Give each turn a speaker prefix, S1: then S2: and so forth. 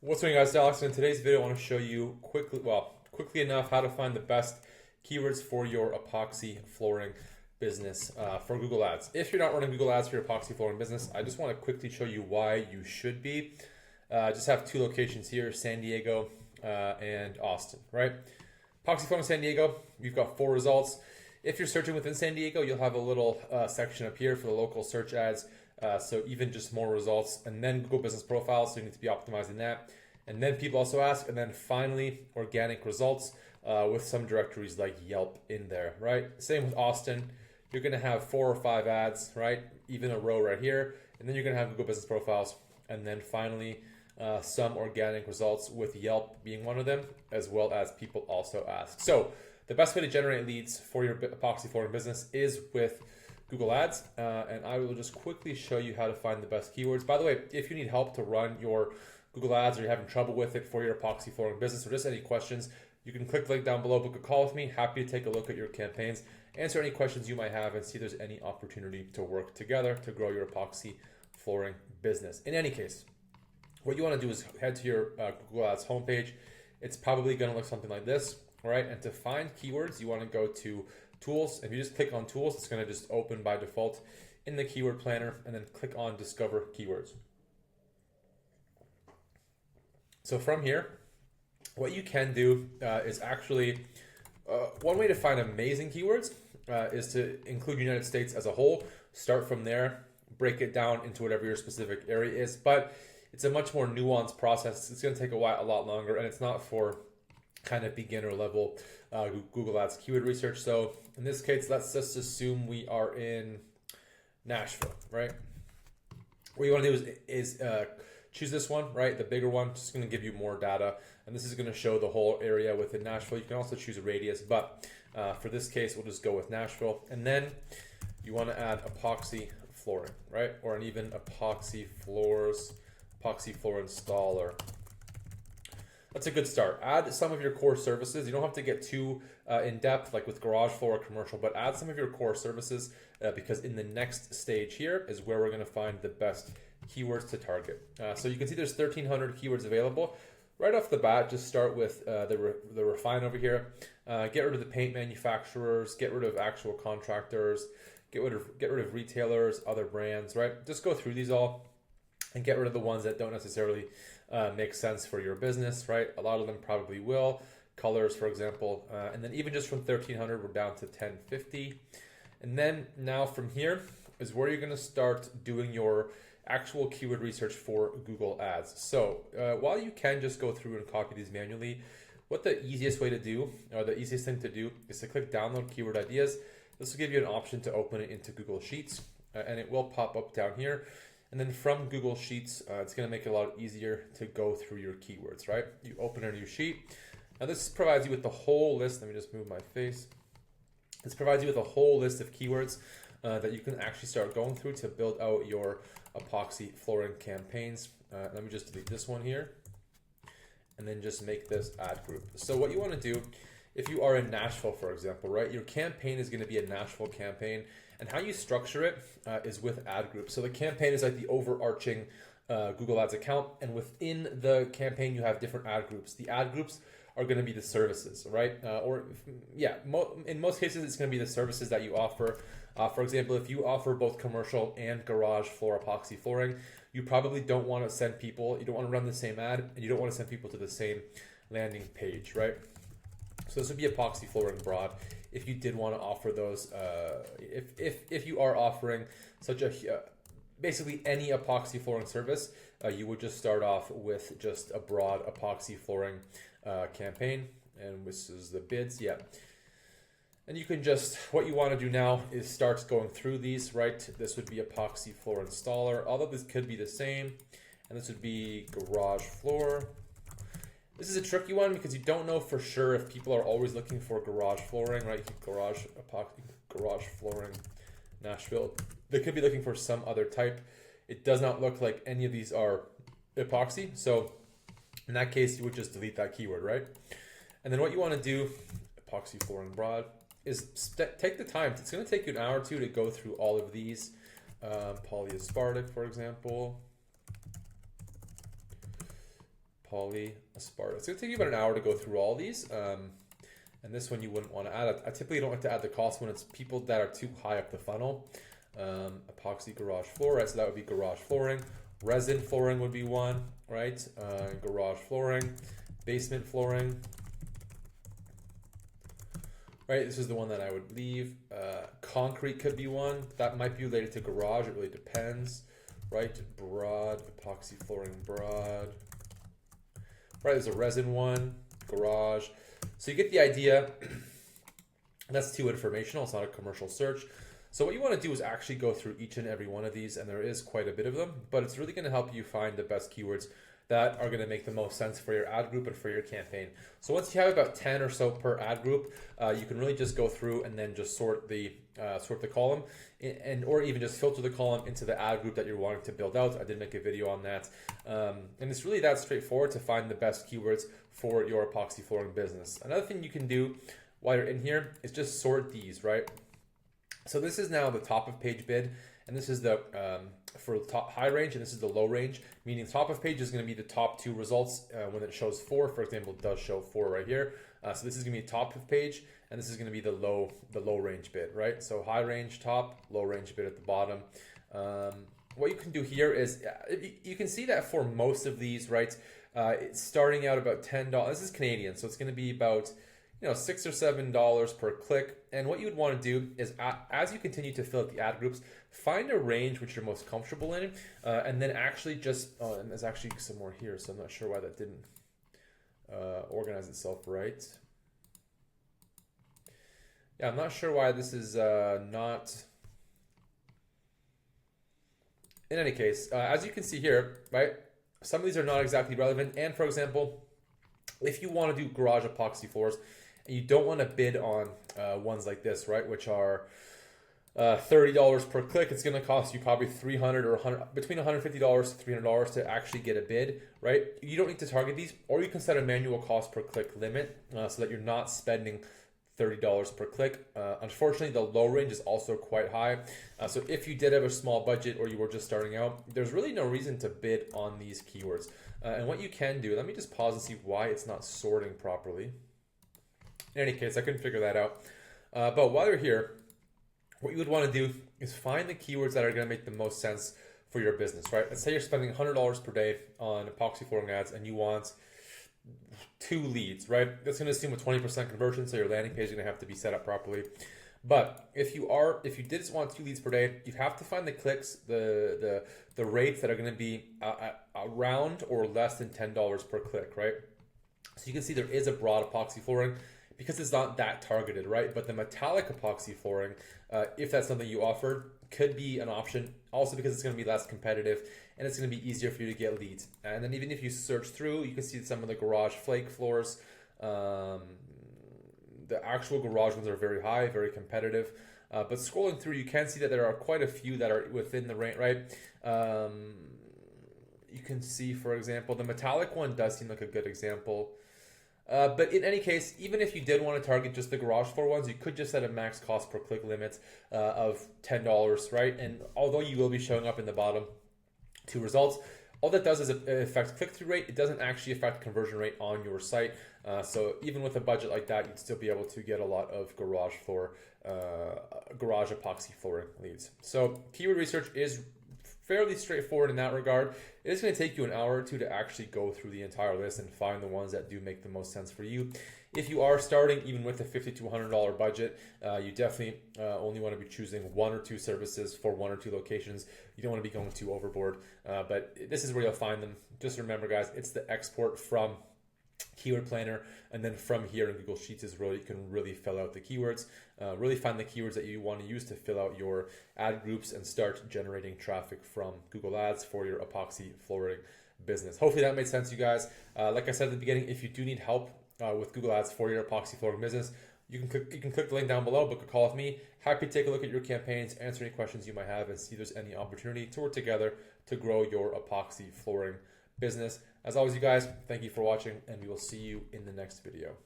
S1: What's going on, guys? It's Alex. In today's video, I want to show you quickly enough how to find the best keywords for your epoxy flooring business for Google Ads. If you're not running Google Ads for your epoxy flooring business, I just want to quickly show you why you should be. I just have two locations here, San Diego and Austin, right? Epoxy flooring San Diego, you've got 4 results. If you're searching within San Diego, you'll have a little section up here for the local search ads. So even just more results, and then Google Business Profiles, so you need to be optimizing that. And then people also ask, and then finally organic results with some directories like Yelp in there, right? Same with Austin. You're gonna have 4 or 5 ads, right? Even a row right here, and then you're gonna have Google Business Profiles, and then finally some organic results with Yelp being one of them, as well as people also ask. So the best way to generate leads for your epoxy flooring business is with Google Ads, and I will just quickly show you how to find the best keywords. By the way, if you need help to run your Google Ads or you're having trouble with it for your epoxy flooring business or just any questions, you can click the link down below, book a call with me. Happy to take a look at your campaigns, answer any questions you might have, and see if there's any opportunity to work together to grow your epoxy flooring business. In any case, what you want to do is head to your Google Ads homepage. It's probably going to look something like this, right? And to find keywords, you want to go to Tools. If you just click on Tools, it's going to just open by default in the Keyword Planner, and then click on Discover Keywords. So from here, what you can do is actually, one way to find amazing keywords is to include United States as a whole. Start from there, break it down into whatever your specific area is, but it's a much more nuanced process. It's going to take a lot longer, and it's not for kind of beginner level Google Ads keyword research. So in this case, let's just assume we are in Nashville, right? What you want to do is choose this one, right? The bigger one, just going to give you more data, and this is going to show the whole area within Nashville. You can also choose a radius, but for this case, we'll just go with Nashville. And then you want to add epoxy flooring, right? Or an even epoxy floor installer. That's a good start. Add some of your core services. You don't have to get too in depth like with garage floor or commercial, but add some of your core services because in the next stage here is where we're going to find the best keywords to target. So you can see there's 1,300 keywords available. Right off the bat, just start with the refine over here. Get rid of the paint manufacturers, get rid of actual contractors, get rid of retailers, other brands, right? Just go through these all and get rid of the ones that don't necessarily make sense for your business, right? A lot of them probably will. Colors, for example, and then even just from 1,300, we're down to 1,050. And then now from here is where you're going to start doing your actual keyword research for Google Ads. So while you can just go through and copy these manually, what the easiest way to do, or the easiest thing to do, is to click download keyword ideas. This will give you an option to open it into Google Sheets, and it will pop up down here. And then from Google Sheets, it's going to make it a lot easier to go through your keywords, right? You open a new sheet. Now this provides you with the whole list. Let me just move my face. This provides you with a whole list of keywords that you can actually start going through to build out your epoxy flooring campaigns. Let me just delete this one here and then just make this ad group. So what you want to do, if you are in Nashville, for example, right, your campaign is going to be a Nashville campaign. And how you structure it is with ad groups. So the campaign is like the overarching Google Ads account. And within the campaign, you have different ad groups. The ad groups are going to be the services, right? In most cases, it's going to be the services that you offer. For example, if you offer both commercial and garage floor epoxy flooring, you probably don't want to send people, you don't want to run the same ad, and you don't want to send people to the same landing page, right? So this would be epoxy flooring broad. If you did want to offer those, if you are offering such a basically any epoxy flooring service, you would just start off with just a broad epoxy flooring campaign, and this is the bids, yeah. And you can just, what you want to do now is start going through these, right? This would be epoxy floor installer, although this could be the same, and this would be garage floor. This is a tricky one because you don't know for sure if people are always looking for garage flooring, right? Garage epoxy, garage flooring, Nashville. They could be looking for some other type. It does not look like any of these are epoxy. So in that case, you would just delete that keyword, right? And then what you want to do, epoxy flooring broad, is take the time. It's going to take you an hour or two to go through all of these. Polyaspartic, for example. polyaspartate. It's going to take you about an hour to go through all these. And this one you wouldn't want to add. I typically don't like to add the cost when it's people that are too high up the funnel. Epoxy garage floor, right? So that would be garage flooring. Resin flooring would be one, right? Garage flooring, basement flooring. Right, this is the one that I would leave. Concrete could be one. That might be related to garage. It really depends. Right, broad, epoxy flooring broad. Right, there's a resin one, garage. So you get the idea. That's too informational. It's not a commercial search. So what you want to do is actually go through each and every one of these, and there is quite a bit of them, but it's really going to help you find the best keywords that are going to make the most sense for your ad group and for your campaign. So once you have about 10 or so per ad group, you can really just go through and then just sort the column, or even just filter the column into the ad group that you're wanting to build out. I did make a video on that. And it's really that straightforward to find the best keywords for your epoxy flooring business. Another thing you can do while you're in here is just sort these, right? So this is now the top of page bid, and this is the for top high range, and this is the low range, meaning top of page is going to be the top two results when it shows 4. For example, it does show 4 right here. So this is going to be top of page, and this is going to be the low range bid, right? So high range top, low range bid at the bottom. What you can do here is you can see that for most of these, right? It's starting out about $10. This is Canadian, so it's going to be about $6 or $7 per click. And what you would want to do is, as you continue to fill out the ad groups, find a range which you're most comfortable in, and then actually just, and there's actually some more here, so I'm not sure why that didn't organize itself right. Yeah, I'm not sure why this is not. In any case, as you can see here, right, some of these are not exactly relevant. And for example, if you want to do garage epoxy floors, and you don't want to bid on ones like this, right, which are $30 per click, it's going to cost you probably $300 or $100, between $150 to $300 to actually get a bid, right? You don't need to target these, or you can set a manual cost per click limit so that you're not spending $30 per click. Unfortunately, the low range is also quite high. So if you did have a small budget or you were just starting out, there's really no reason to bid on these keywords. And what you can do, let me just pause and see why it's not sorting properly. In any case, I couldn't figure that out. But while you're here, what you would want to do is find the keywords that are going to make the most sense for your business, right? Let's say you're spending $100 per day on epoxy flooring ads and you want 2 leads, right? That's going to assume a 20% conversion, so your landing page is going to have to be set up properly. But if you did want 2 leads per day, you have to find the clicks, the rates that are going to be around or less than $10 per click, right? So you can see there is a broad epoxy flooring because it's not that targeted, right? But the metallic epoxy flooring, if that's something you offered, could be an option. Also because it's going to be less competitive and it's going to be easier for you to get leads. And then even if you search through, you can see some of the garage flake floors. The actual garage ones are very high, very competitive. But scrolling through, you can see that there are quite a few that are within the range, right? You can see, for example, the metallic one does seem like a good example. But in any case, even if you did want to target just the garage floor ones, you could just set a max cost per click limit of $10, right? And although you will be showing up in the bottom 2 results, all that does is it affects click-through rate. It doesn't actually affect conversion rate on your site. So even with a budget like that, you'd still be able to get a lot of garage epoxy flooring leads. So keyword research is fairly straightforward in that regard. It is going to take you an hour or 2 to actually go through the entire list and find the ones that do make the most sense for you. If you are starting even with a $50 to $100 budget, you definitely only want to be choosing 1 or 2 services for 1 or 2 locations. You don't want to be going too overboard, but this is where you'll find them. Just remember, guys, it's the export from Keyword Planner, and then from here in Google Sheets is where you can really fill out the keywords, really find the keywords that you want to use to fill out your ad groups and start generating traffic from Google Ads for your epoxy flooring business. Hopefully that made sense, you guys. Like I said at the beginning, if you do need help with Google Ads for your epoxy flooring business, you can click the link down below, book a call with me. Happy to take a look at your campaigns, answer any questions you might have, and see if there's any opportunity to work together to grow your epoxy flooring business. As always, you guys, thank you for watching, and we will see you in the next video.